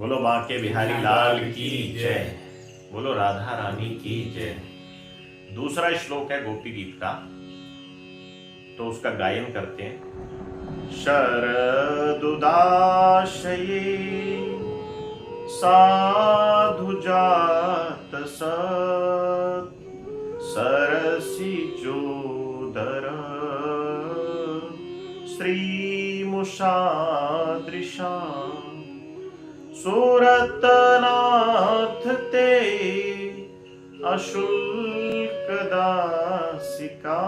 बोलो बांके बिहारी लाल की जय। बोलो राधा रानी की जय। दूसरा श्लोक है गोपी गीत का, तो उसका गायन करते हैं। शरदुदाशये साधुजात सत् सरसिजोदर श्रीमुषादृशा सुरतनाथ ते अशुल्क दासिका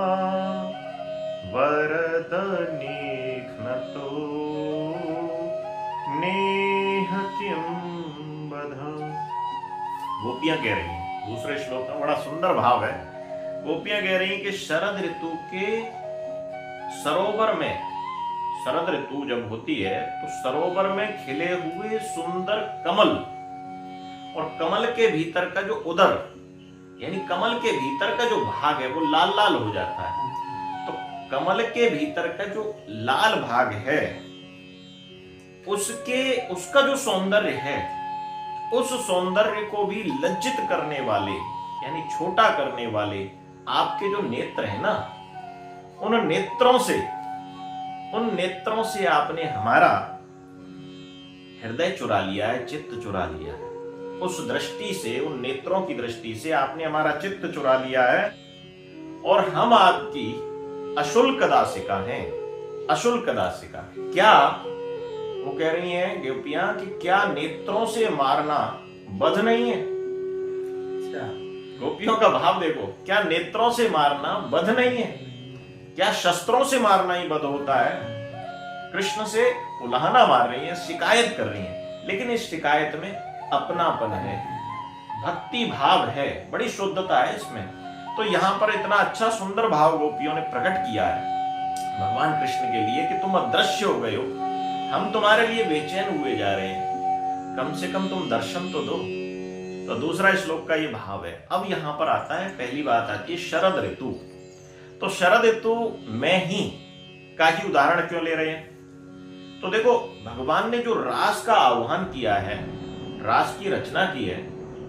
वरदनिघ्नतो नेह किं बध। गोपियां कह रही हैं, दूसरे श्लोक में बड़ा सुंदर भाव है। गोपियां कह रही हैं कि शरद ऋतु के सरोवर में, शरद ऋतु जब होती है तो सरोवर में खिले हुए सुंदर कमल और कमल के भीतर का जो उदर यानी कमल के भीतर का जो भाग है वो लाल लाल हो जाता है। तो कमल के भीतर का जो लाल भाग है उसका जो सौंदर्य है, उस सौंदर्य को भी लज्जित करने वाले यानी छोटा करने वाले आपके जो नेत्र है ना, उन नेत्रों से आपने हमारा हृदय चुरा लिया है, चित्त चुरा लिया है। उस दृष्टि से, उन नेत्रों की दृष्टि से आपने हमारा चित्त चुरा लिया है और हम आपकी अशुल्क दासिका हैं। अशुल्क दासिका क्या? वो कह रही हैं गोपियां कि क्या नेत्रों से मारना बध नहीं है? गोपियों का भाव देखो, क्या नेत्रों से मारना बध नहीं है? क्या शस्त्रों से मारना ही बध होता है? कृष्ण से उलाहना मार रही है, शिकायत कर रही है, लेकिन इस शिकायत में अपनापन है, भक्ति भाव है, बड़ी शुद्धता है इसमें। तो यहां पर इतना अच्छा सुंदर भाव गोपियों ने प्रकट किया है भगवान कृष्ण के लिए कि तुम अदृश्य हो गए हो, हम तुम्हारे लिए बेचैन हुए जा रहे हैं, कम से कम तुम दर्शन तो दो। तो दूसरा श्लोक का ये भाव है। अब यहां पर आता है, पहली बात आती है शरद ऋतु। तो शरद ऋतु में ही का ही उदाहरण क्यों ले रहे हैं? तो देखो, भगवान ने जो रास का आह्वान किया है, रास की रचना की है,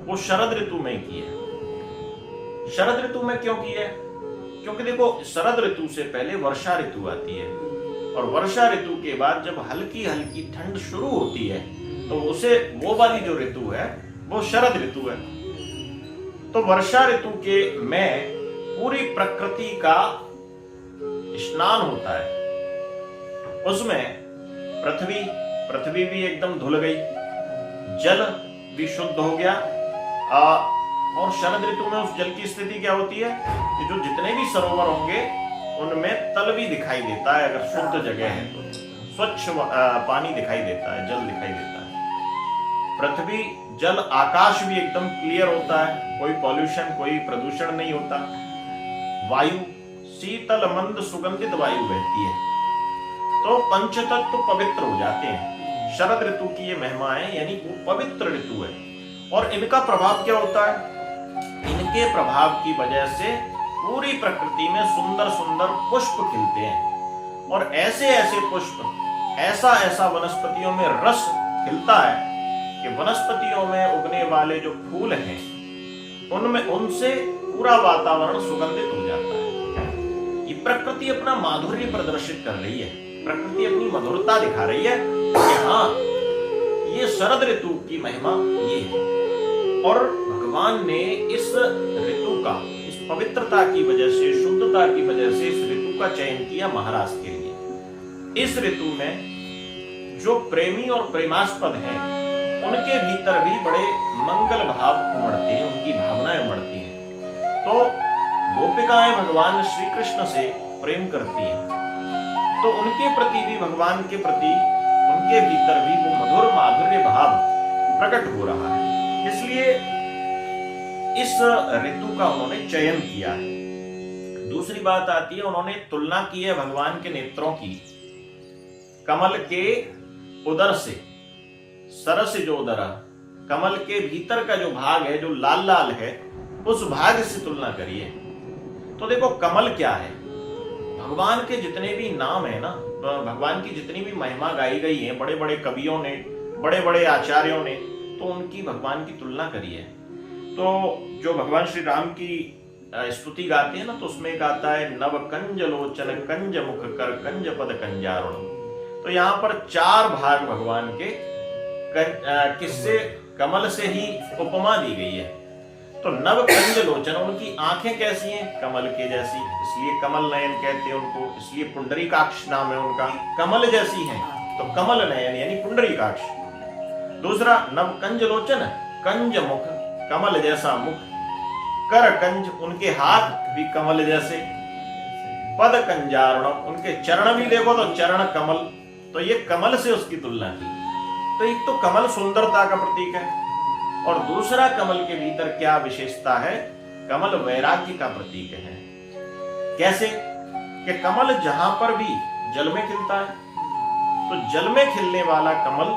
वो शरद ऋतु में की है। शरद ऋतु में क्यों की है? क्योंकि देखो, शरद ऋतु से पहले वर्षा ऋतु आती है और वर्षा ऋतु के बाद जब हल्की हल्की ठंड शुरू होती है तो उसे वो वाली जो ऋतु है वो शरद ऋतु है। तो वर्षा ऋतु के में पूरी प्रकृति का स्नान होता है। उसमें पृथ्वी भी एकदम धुल गई, जल भी शुद्ध हो गया। और शरद ऋतु में उस जल की स्थिति क्या होती है कि जो जितने भी सरोवर होंगे उनमें तल भी दिखाई देता है, अगर शुद्ध जगह है तो स्वच्छ पानी दिखाई देता है, जल दिखाई देता है। पृथ्वी, जल, आकाश भी एकदम क्लियर होता है, कोई पॉल्यूशन, कोई प्रदूषण नहीं होता। वायु शीतल मंद सुगंधित वायु बहती है। तो पंचतत्व पवित्र हो जाते हैं। शरद ऋतु की ये महिमा है, यानी वो पवित्र ऋतु है। और इनका प्रभाव क्या होता है? इनके प्रभाव की वजह से पूरी प्रकृति में सुंदर सुंदर पुष्प खिलते हैं और ऐसे ऐसे पुष्प, ऐसा ऐसा वनस्पतियों में रस खिलता है कि वनस्पतियों में उगने वाले जो फूल हैं उनसे पूरा वातावरण सुगंधित हो जाता है। ये प्रकृति अपना माधुर्य प्रदर्शित कर रही है, प्रकृति अपनी मधुरता दिखा रही है कि हाँ, ये शरद ऋतु की महिमा ये है। और भगवान ने इस ऋतु का, इस पवित्रता की वजह से, शुद्धता की वजह से इस ऋतु का चयन किया महाराज के लिए। इस ऋतु में जो प्रेमी और प्रेमास्पद हैं उनके भीतर भी बड़े मंगल भाव उमड़ते हैं, उनकी भावनाएं उमड़ती हैं। तो गोपिकाएं भगवान श्री कृष्ण से प्रेम करती हैं, तो उनके प्रति भी, भगवान के प्रति उनके भीतर भी वो मधुर माधुर्य भाव प्रकट हो रहा है। इसलिए इस ऋतु का उन्होंने चयन किया है। दूसरी बात आती है, उन्होंने तुलना की है भगवान के नेत्रों की कमल के उदर से। सरस जो उदर, कमल के भीतर का जो भाग है, जो लाल लाल है, उस भाग से तुलना करिए। तो देखो, कमल क्या है? भगवान के जितने भी नाम है ना, भगवान की जितनी भी महिमा गाई गई है, बड़े बड़े कवियों ने बड़े बड़े आचार्यों ने तो उनकी भगवान की तुलना करी है। तो जो भगवान श्री राम की स्तुति गाते हैं ना, तो उसमें गाता है नव कंज लोचन कंज मुख कर कंज पद कंजारुण। तो यहाँ पर 4 भाग भगवान के किससे, कमल से ही उपमा दी गई है। तो नव कंज लोचन, उनकी आंखें कैसी हैं, कमल के जैसी, इसलिए कमल नयन कहते हैं उनको, इसलिए पुंडरीकाक्ष नाम है उनका, कमल जैसी हैं तो कमल नयन यानी पुंडरीकाक्ष। दूसरा नव कंज लोचन, कंज मुख, कमल जैसा मुख, कर कंज, उनके हाथ भी कमल जैसे, पद कंजारुण, उनके चरण भी देखो तो चरण कमल, तो ये कमल से उसकी तुलना की। तो एक तो कमल सुंदरता का प्रतीक है, और दूसरा कमल के भीतर क्या विशेषता है, कमल वैराग्य का प्रतीक है। कैसे कि कमल जहां पर भी जल में खिलता है, तो जल में खिलने वाला कमल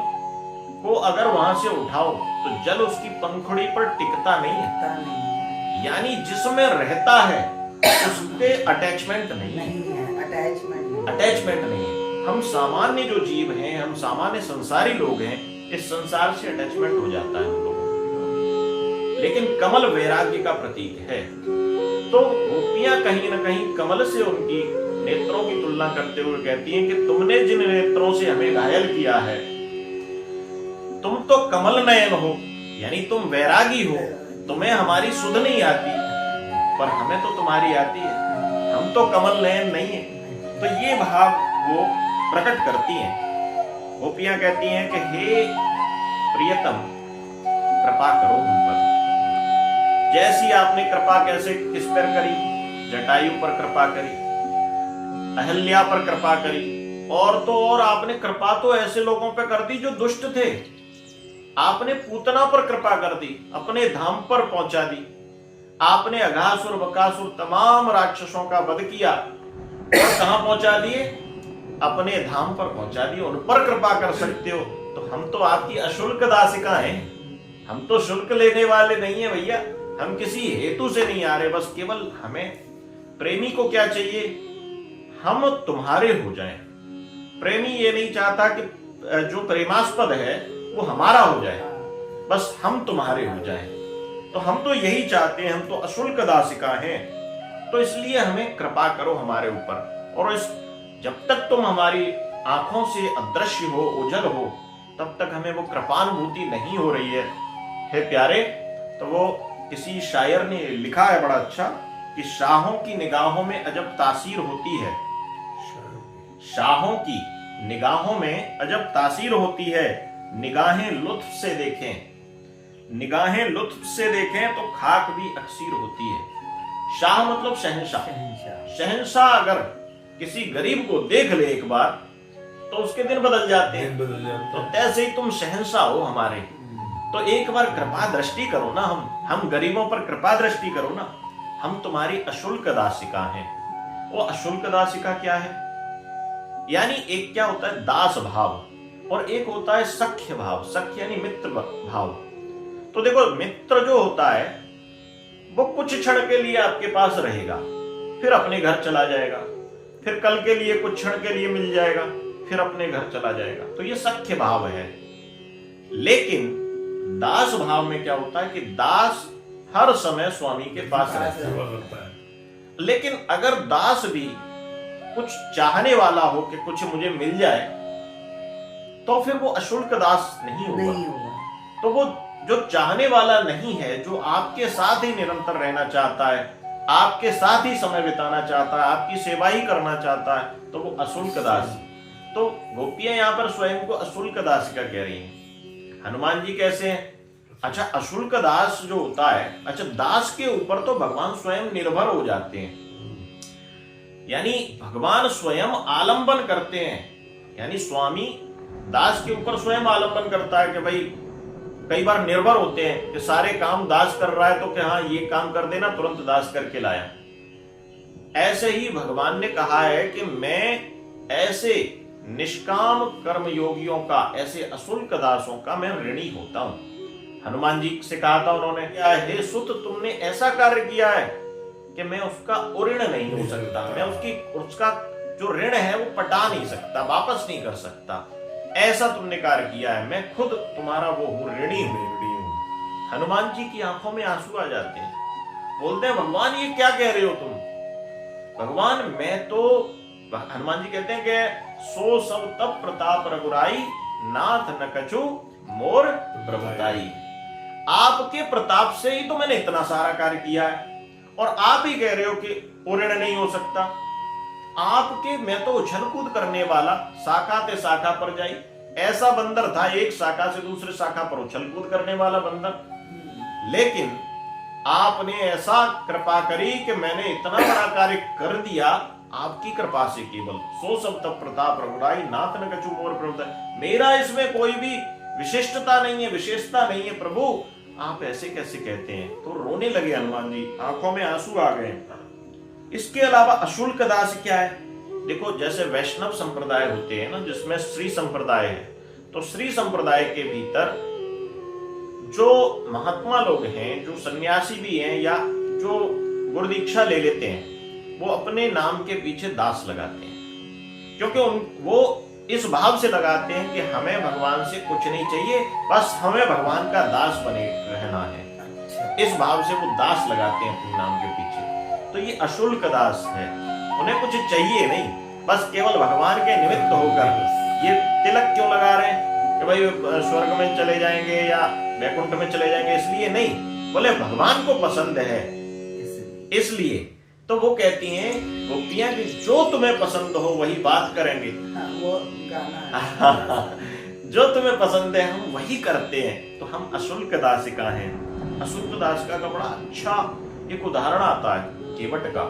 को अगर वहां से उठाओ तो जल उसकी पंखुड़ी पर टिकता नहीं है, यानी जिसमें रहता है उसके अटैचमेंट नहीं है, अटैचमेंट नहीं है। हम सामान्य जो जीव हैं, हम सामान्य संसारी लोग हैं, इस संसार से अटैचमेंट हो जाता है हम लोगों को, लेकिन कमल वैराग्य का प्रतीक है। तो गोपियां कहीं ना कहीं कमल से उनकी नेत्रों की तुलना करते हुए कहती हैं कि तुमने जिन नेत्रों से हमें घायल किया है, तुम तो कमल नयन हो, यानी तुम वैरागी हो, तुम्हें हमारी सुध नहीं आती, पर हमें तो तुम्हारी आती है, हम तो कमल नयन नहीं है। तो ये भाव वो प्रकट करती हैं। गोपियां कहती हैं कि हे प्रियतम, कृपा करो हम पर। जैसी आपने कृपा कैसे किस पर करी, जटायु पर कृपा करी, अहल्या पर कृपा करी, और तो और आपने कृपा तो ऐसे लोगों पर कर दी जो दुष्ट थे। आपने पूतना पर कृपा कर दी, अपने धाम पर पहुंचा दी। आपने अघासुर बकासुर तमाम राक्षसों का वध किया और कहां पहुंचा दिए, अपने धाम पर पहुंचा दिए। उन पर कृपा कर सकते हो तो हम तो आपकी अशुल्क दासिका हैं, हम तो शुल्क लेने वाले नहीं है भैया, हम किसी हेतु से नहीं आ रहे, बस केवल हमें प्रेमी को क्या चाहिए, हम तुम्हारे हो जाएं। प्रेमी ये नहीं चाहता कि जो प्रेमास्पद है वो हमारा हो जाए, बस हम तुम्हारे हो जाएं। तो हम तो यही चाहते हैं, हम तो अशुल्क दासिका हैं, तो इसलिए हमें कृपा करो हमारे ऊपर। और इस जब तक तुम हमारी आंखों से अदृश्य हो, ओझल हो, तब तक हमें वो कृपानुभूति नहीं हो रही है। हे प्यारे, तो वो किसी शायर ने लिखा है बड़ा अच्छा कि शाहों की निगाहों में अजब तासीर होती है, शाहों की निगाहों में अजब तासीर होती है, निगाहें लुत्फ से देखें, निगाहें लुत्फ से देखें तो खाक भी अक्सीर होती है। शाह मतलब शहंशाह, शहंशाह अगर किसी गरीब को देख ले एक बार तो उसके दिन बदल जाते हैं, तो ऐसे ही तुम शहंशाह हो हमारे, तो एक बार कृपा दृष्टि करो ना, हम गरीबों पर कृपा दृष्टि करो ना, हम तुम्हारी अशुल्क दासिका हैं। वो अशुल्क दासिका क्या है, यानी एक क्या होता है दास भाव, और एक होता है सख्य भाव, सख्य यानी मित्र भाव। तो देखो मित्र जो होता है वो कुछ क्षण के लिए आपके पास रहेगा, फिर अपने घर चला जाएगा, फिर कल के लिए कुछ क्षण के लिए मिल जाएगा, फिर अपने घर चला जाएगा, तो ये सख्य भाव है। लेकिन दास भाव में क्या होता है कि दास हर समय स्वामी के पास रहता है। लेकिन अगर दास भी कुछ चाहने वाला हो कि कुछ मुझे मिल जाए, तो फिर वो अशुल्क दास नहीं होगा। तो वो जो चाहने वाला नहीं है, जो आपके साथ ही निरंतर रहना चाहता है, आपके साथ ही समय बिताना चाहता है, आपकी सेवा ही करना चाहता है, तो वो अशुल्क दास। तो गोपियां यहाँ पर स्वयं को अशुल्क दासिका कह रही हैं। हनुमान जी कैसे हैं? अच्छा, अशुल्क दास जो होता है, अच्छा दास के ऊपर तो भगवान स्वयं निर्भर हो जाते हैं, यानी भगवान स्वयं आलंबन करते हैं, यानी स्वामी दास के ऊपर स्वयं आलंबन करता है कि भाई कई बार निर्भर होते हैं कि सारे काम दास कर रहा है तो क्या हाँ ये काम कर देना, तुरंत दास करके लाया। ऐसे ही भगवान ने कहा है कि मैं ऐसे निष्काम कर्म योगियों का, ऐसे अशुल्क दासों का मैं ऋणी होता हूं। हनुमान जी से कहा था उन्होंने, क्या हे सुत तुमने ऐसा कार्य किया है कि मैं उसका उऋण नहीं हो सकता, मैं उसका जो ऋण है वो पटा नहीं सकता, वापस नहीं कर सकता। ऐसा तुमने कार्य किया है, मैं खुद तुम्हारा वो हूं, ऋणी हूं। हनुमान जी की आंखों में आंसू आ जाते हैं, बोलते हैं भगवान ये क्या कह रहे हो तुम? भगवान मैं तो, हनुमान जी कहते हैं कि सो सब तब प्रताप रघुराई, नाथ न कछु मोर प्रभुताई। आपके प्रताप से ही तो मैंने इतना सारा कार्य किया है, और आप ही कह रहे हो कि ऋण नहीं हो सकता। आपके, मैं तो उछल कूद करने वाला, शाखा ते शाखा पर जाई, ऐसा बंदर था एक शाखा से दूसरे शाखा पर उछल कूद करने वाला बंदर, लेकिन आपने ऐसा कृपा करी कि मैंने इतना बड़ा कार्य कर दिया आपकी कृपा से केवल। सो सब तब प्रताप रघुराई, नाथ न कछु मोर प्रभुताई। मेरा इसमें कोई भी विशिष्टता नहीं है, विशेषता नहीं है प्रभु, आप ऐसे कैसे कहते हैं? तो रोने लगे हनुमान जी, आंखों में आंसू आ गए। इसके अलावा अशुल्क दास क्या है? देखो जैसे वैष्णव संप्रदाय होते हैं ना, जिसमें श्री संप्रदाय है, तो श्री संप्रदाय के भीतर जो महात्मा लोग हैं, जो सन्यासी भी हैं या जो गुरु दीक्षा ले लेते हैं, वो अपने नाम के पीछे दास लगाते हैं, क्योंकि वो इस भाव से लगाते हैं कि हमें भगवान से कुछ नहीं चाहिए, बस हमें भगवान का दास बने रहना है। इस भाव से वो दास लगाते हैं अपने नाम के पीछे। तो ये अशुल्क दास है, उन्हें कुछ चाहिए नहीं, बस केवल भगवान के निमित्त होकर। ये तिलक क्यों लगा रहे हैं कि भाई स्वर्ग में चले जाएंगे या वैकुंठ में चले जाएंगे, इसलिए नहीं, बोले भगवान को पसंद है इसलिए। तो वो कहती हैं गोपियां कि जो तुम्हें पसंद हो वही बात करेंगे। हाँ, वो गाना जो तुम्हें पसंद है हम वही करते हैं। तो हम अशुल्क दासिका हैं। अशुल्क दासिका का बड़ा अच्छा एक उदाहरण आता है केवट का।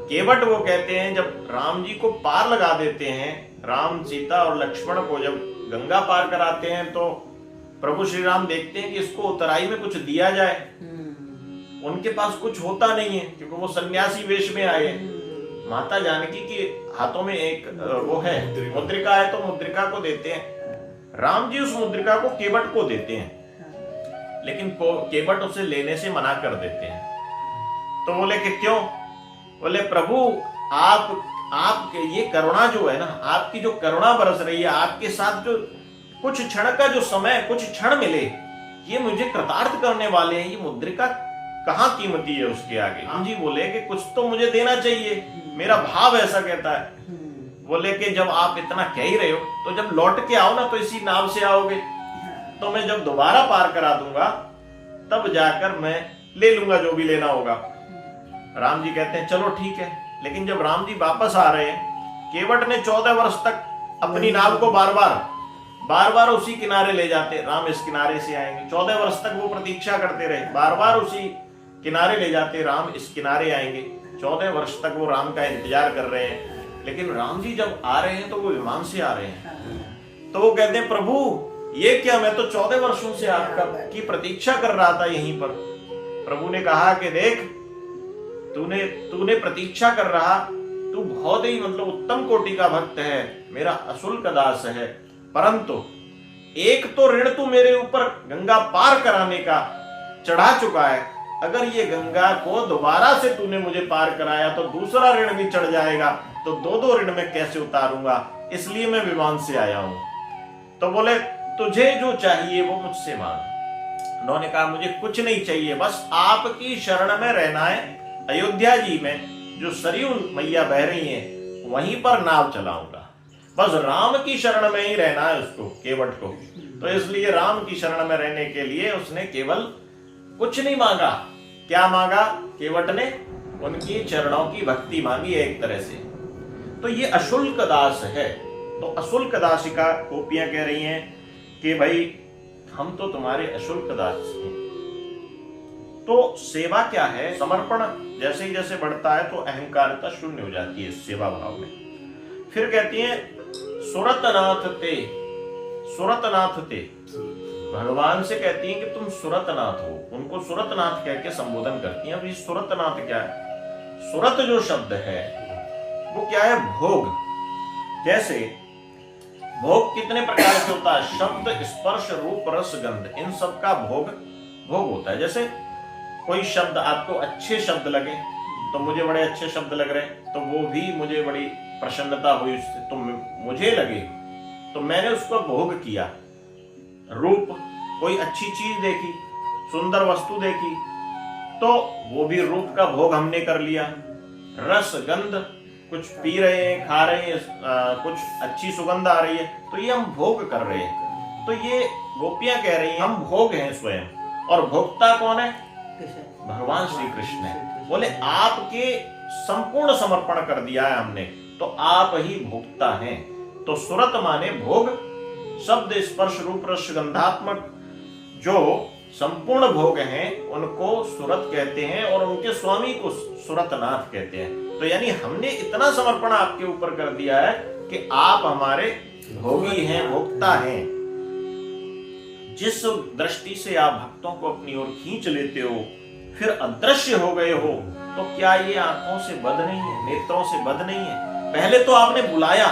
केवट वो कहते हैं जब राम जी को पार लगा देते हैं, राम सीता और लक्ष्मण को जब गंगा पार कराते हैं, तो प्रभु श्री राम देखते हैं कि इसको उतराई में कुछ दिया जाए। उनके पास कुछ होता नहीं है क्योंकि वो सन्यासी वेश में आए। माता जानकी के हाथों में एक वो है मुद्रिका है, तो मुद्रिका को देते हैं। राम जी उस मुद्रिका को केवट को देते हैं, लेकिन केवट उसे लेने से मना कर देते हैं। तो बोले कि क्यों? बोले प्रभु आप ये करुणा जो है ना, आपकी जो करुणा बरस रही है, आपके साथ जो कुछ क्षण का जो समय, कुछ क्षण मिले, ये मुझे कृतार्थ करने वाले हैं। ये मुद्रिका कहाँ कीमती है उसके आगे? राम जी बोले कि कुछ तो मुझे देना चाहिए, मेरा भाव ऐसा कहता है। बोले कि जब आप इतना कह ही रहे हो तो जब लौट के आओ ना तो इसी नाव से आओगे, तो मैं जब दोबारा पार करा दूंगा तब जाकर मैं ले लूंगा जो भी लेना होगा। राम जी कहते हैं चलो ठीक है। लेकिन जब राम जी वापस आ रहे हैं, केवट ने 14 वर्ष तक अपनी नाव को बार बार उसी किनारे ले जाते, राम इस किनारे से आएंगे। 14 वर्ष तक वो प्रतीक्षा करते रहे, बार बार उसी किनारे ले जाते, राम इस किनारे आएंगे। 14 वर्ष तक वो राम का इंतजार कर रहे हैं। लेकिन राम जी जब आ रहे हैं तो वो विमान से आ रहे हैं। तो वो कहते हैं प्रभु ये क्या, मैं तो 14 वर्षों से आपका की प्रतीक्षा कर रहा था यहीं पर। प्रभु ने कहा कि देख, तूने प्रतीक्षा कर रहा, तू बहुत ही मतलब उत्तम कोटि का भक्त है, मेरा अशुल्क दास है, परंतु एक तो ऋण तू मेरे ऊपर गंगा पार कराने का चढ़ा चुका है। अगर ये गंगा को दोबारा से तूने मुझे पार कराया तो दूसरा ऋण भी चढ़ जाएगा, तो दो ऋण में कैसे उतारूंगा, इसलिए मैं विमान से आया हूं। तो बोले तुझे जो चाहिए वो मुझसे मांग। उन्होंने कहा मुझे कुछ नहीं चाहिए, बस आपकी शरण में रहना है। अयोध्या जी में जो सरयू मैया बह रही हैं वहीं पर नाव चलाऊंगा, बस राम की शरण में ही रहना है उसको, केवट को। तो इसलिए राम की शरण में रहने के लिए उसने केवल कुछ नहीं मांगा। क्या मांगा? केवट ने उनकी चरणों की भक्ति मांगी एक तरह से। तो ये अशुल्क दास है। तो अशुल्क दासिका गोपियां कह रही हैं कि भाई हम तो तुम्हारे अशुल्क दास हैं। तो सेवा क्या है? समर्पण जैसे ही जैसे बढ़ता है तो अहंकारता शून्य हो जाती है सेवा भाव में। फिर कहती है सुरतनाथ ते, सुरतनाथ ते, भगवान से कहती हैं कि तुम सुरतनाथ हो। उनको सुरतनाथ कह के संबोधन करती हैं। अभी सुरतनाथ क्या है? सुरत जो शब्द है वो क्या है? भोग। जैसे भोग कितने प्रकार से होता है? शब्द, स्पर्श, रूप, रस, गंध, इन सब का भोग होता है। जैसे कोई शब्द आपको अच्छे शब्द लगे तो मुझे बड़े अच्छे शब्द लग रहे हैं, तो वो भी मुझे बड़ी प्रसन्नता हुई उससे। तो मुझे लगे तो मैंने उसको भोग किया। रूप, कोई अच्छी चीज देखी, सुंदर वस्तु देखी, तो वो भी रूप का भोग हमने कर लिया। रस, गंध, कुछ पी रहे हैं, खा रहे हैं, कुछ अच्छी सुगंध आ रही है, तो ये हम भोग कर रहे हैं। तो ये गोपियां कह रही हैं हम भोग हैं स्वयं, और भोक्ता कौन है? भगवान श्री कृष्ण है। बोले आपके संपूर्ण समर्पण कर दिया है हमने, तो आप ही भोक्ता हैं। तो सुरत माने भोग, शब्द स्पर्श रूप रस गंधात्मक जो संपूर्ण भोग हैं उनको सुरत कहते हैं, और उनके स्वामी को सुरतनाथ कहते हैं। तो यानी हमने इतना समर्पण आपके ऊपर कर दिया है कि आप हमारे भोगी हैं, भोक्ता हैं। जिस दृष्टि से आप भक्तों को अपनी ओर खींच लेते हो, फिर अदृश्य हो गए हो, तो क्या ये आंखों से बद नहीं है, नेत्रों से बद नहीं है? पहले तो आपने बुलाया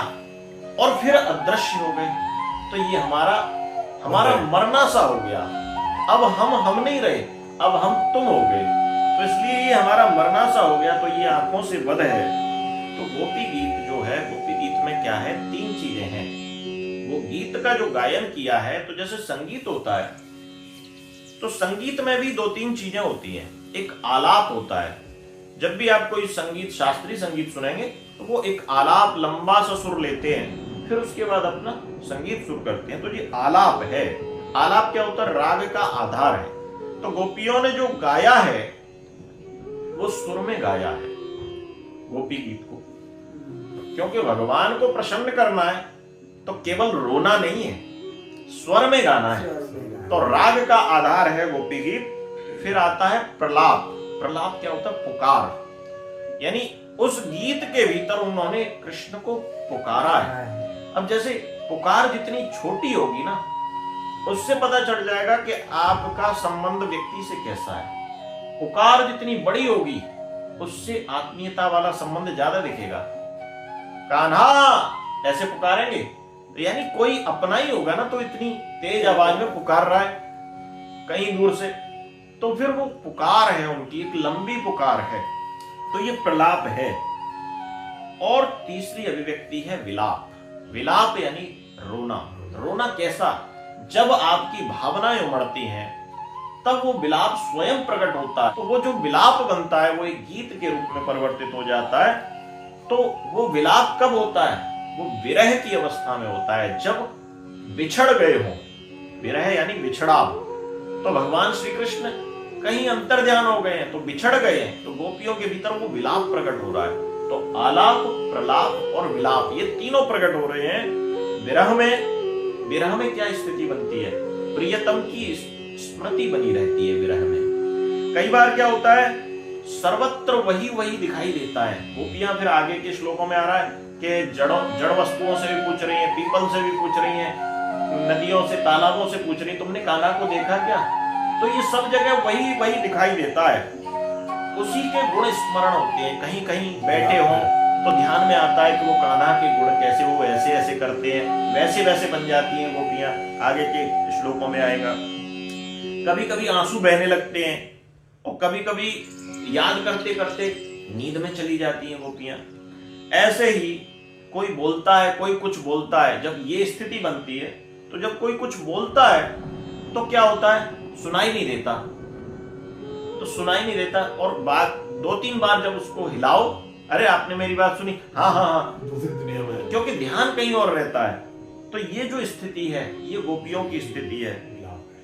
और फिर अदृश्य हो गए, तो ये हमारा मरना सा हो गया। अब हम नहीं रहे, अब हम तुम हो गए, तो इसलिए ये हमारा मरना सा हो गया, तो ये आंखों से बद है। तो गोपी गीत जो है, गोपी गीत में क्या है? 3 चीजें हैं। वो गीत का जो गायन किया है, तो जैसे संगीत होता है, तो संगीत में भी 2-3 चीजें होती हैं। एक आलाप होता है। जब भी आप कोई संगीत, शास्त्रीय संगीत सुनेंगे, तो वो एक आलाप, लंबा सा सुर लेते हैं, फिर उसके बाद अपना संगीत शुरू करते हैं, तो ये आलाप है। आलाप क्या होता है? राग का आधार है। तो गोपियों ने जो गाया है वो सुर में गाया है गोपी गीत को, क्योंकि भगवान को प्रसन्न करना है तो केवल रोना नहीं है, स्वर में गाना है। तो राग का आधार है गोपी गीत। फिर आता है प्रलाप। प्रलाप क्या होता है? पुकार, यानी उस गीत के भीतर उन्होंने कृष्ण को पुकारा है। अब जैसे पुकार जितनी छोटी होगी ना, उससे पता चल जाएगा कि आपका संबंध व्यक्ति से कैसा है। पुकार जितनी बड़ी होगी, उससे आत्मीयता वाला संबंध ज्यादा दिखेगा। कान्हा ऐसे पुकारेंगे, तो यानी कोई अपना ही होगा ना, तो इतनी तेज आवाज में पुकार रहा है कहीं दूर से, तो फिर वो पुकार है उनकी, एक लंबी पुकार है, तो ये प्रलाप है। और तीसरी अभिव्यक्ति है विलाप। विलाप यानी रोना। रोना कैसा? जब आपकी भावनाएं उमड़ती हैं, तब वो विलाप स्वयं प्रकट होता है। तो वो जो विलाप बनता है, वो एक गीत के रूप में परिवर्तित हो जाता है। तो वो विलाप कब होता है? वो विरह की अवस्था में होता है, जब बिछड़ गए हो। विरह यानी बिछड़ाव। तो भगवान श्री कृष्ण कहीं अंतर ध्यान हो गए हैं, तो बिछड़ गए हैं, तो गोपियों के भीतर वो विलाप प्रकट हो रहा है। तो आलाप, प्रलाप और विलाप, ये तीनों प्रकट हो रहे हैं। विरह में क्या स्थिति बनती है? प्रियतम की स्मृति बनी रहती है विरह में। कई बार क्या होता है? सर्वत्र वही दिखाई देता है। गोपियां फिर आगे के श्लोकों में आ रहा है कि जड़ वस्तुओं से भी पूछ रही हैं, पीपल से भी पूछ रही हैं, नदियों से, तालाबों से पूछ रही, तुमने कान्हा को देखा क्या? तो ये सब जगह वही दिखाई देता है। उसी के गुण स्मरण होते हैं। कहीं कहीं बैठे हो तो ध्यान में आता है कि वो कान्हा के गुण कैसे, वो ऐसे करते हैं, वैसे बन जाती हैं गोपियां। आगे के श्लोकों में आएगा। कभी कभी आंसू बहने लगते हैं, और कभी कभी याद करते करते नींद में चली जाती हैं गोपियां। ऐसे ही कोई बोलता है, कोई कुछ बोलता है। जब ये स्थिति बनती है, तो जब कोई कुछ बोलता है तो क्या होता है? सुनाई नहीं देता। तो सुनाई नहीं देता, और बात 2-3 बार जब उसको हिलाओ, अरे आपने मेरी बात सुनी, हाँ, दूसरी दुनिया में, क्योंकि ध्यान कहीं और रहता है। तो ये जो स्थिति है, ये गोपियों की स्थिति है।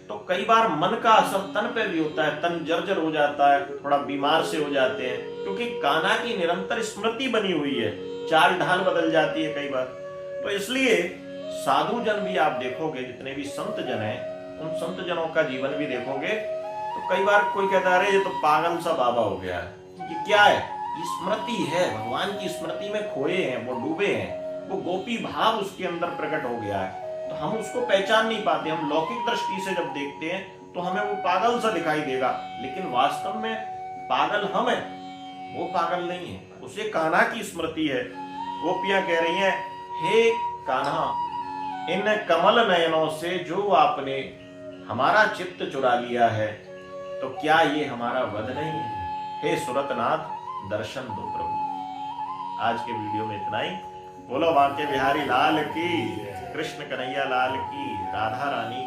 तो कई बार मन का असर तन पे भी होता है, तन जर्जर हो जाता है, थोड़ा बीमार से हो जाते हैं, क्योंकि कान्हा की निरंतर स्मृति बनी हुई है, चाल ढाल बदल जाती है कई बार। तो इसलिए साधु जन भी आप देखोगे, जितने भी संत जन हैं, उन संत जनों का जीवन भी देखोगे, तो कई बार कोई कहता है ये तो पागल सा बाबा हो गया है। ये क्या है? ये स्मृति है, भगवान की स्मृति में खोए हैं, वो डूबे हैं, वो गोपी भाव उसके अंदर प्रकट हो गया है। तो हम उसको पहचान नहीं पाते। हम लौकिक दृष्टि से जब देखते हैं तो हमें वो पागल सा दिखाई देगा, लेकिन वास्तव में पागल हम हैं, वो पागल नहीं है। उसे कान्हा की स्मृति है। गोपियां कह रही हैं, हे कान्हा, इन कमल नयनों से जो आपने हमारा चित्त चुरा लिया है, तो क्या ये हमारा वध नहीं है? हे सुरतनाथ, दर्शन दो प्रभु। आज के वीडियो में इतना ही। बोलो बांके बिहारी लाल की। कृष्ण कन्हैया लाल की, राधा रानी